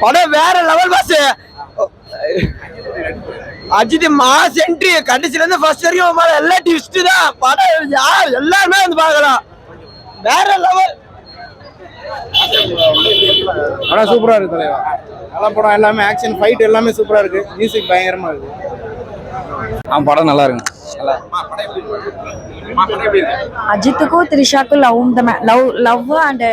படம் வேற level boss. Ajith mass entry கடைசில இருந்து ஃபர்ஸ்ட் வரைக்கும் எல்லாம் ட்விஸ்ட் தான். படம் எல்லாருமே வந்து பார்க்கலாம். வேற லெவல் படம் சூப்பரா இருக்கு தலைவா. நல்ல படம். எல்லாமே ஆக்ஷன் ஃபைட் எல்லாமே சூப்பரா இருக்கு. மியூசிக் பயங்கரமா இருக்கு. படம் நல்லா இருக்கு. அஜித்துக்கும் த்ரிஷாக்கும் லவ் அண்ட்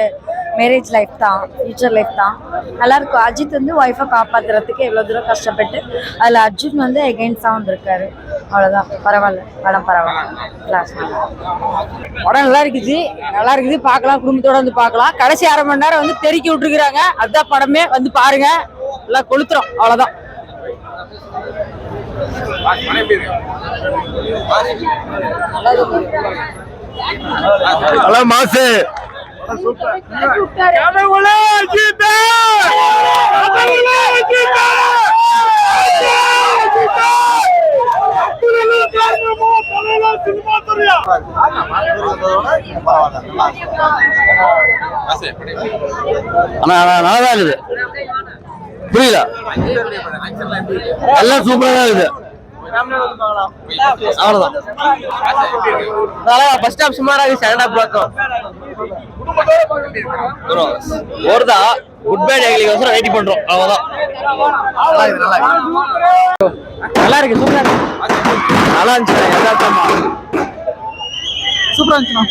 மேரேஜ் லைஃப் தான், ஃபியூச்சர் லைஃப் தான். நல்லா இருக்கும். அஜித் வந்து ஒய்ஃபை காப்பாத்துறதுக்கு எவ்வளோ தூரம் கஷ்டப்பட்டு அதில் அர்ஜுன் வந்து எகெயின்ஸ்டாக வந்திருக்காரு. அவ்வளோதான். பரவாயில்ல, படம் பரவாயில்ல. படம் நல்லா இருக்குது, பார்க்கலாம், குடும்பத்தோட வந்து பார்க்கலாம். கடைசி அரை மணி நேரம் வந்து தெருக்கி விட்டுருக்குறாங்க. அதுதான் படமே. வந்து பாருங்க, எல்லாம் கொளுத்துறோம். அவ்வளோதான். நல்லா மாசு. நல்லாதான் இருக்குது. புரியல, எல்லாம் சூப்பரா தான் இருக்குது. அவ்வளவுதான். ஃபர்ஸ்ட் ஹாஃப் சுமாரா இருக்கு, செகண்ட் ஹாஃப் பார்த்தோம். ஒருதா குட் பை டேக்லிக்கு வெயிட் பண்றோம். அவ்வளவுதான். நல்லா இருக்கு. சூப்பரா இருக்கு. நல்லா இருந்துச்சு. சூப்பரா இருந்துச்சுண்ணா.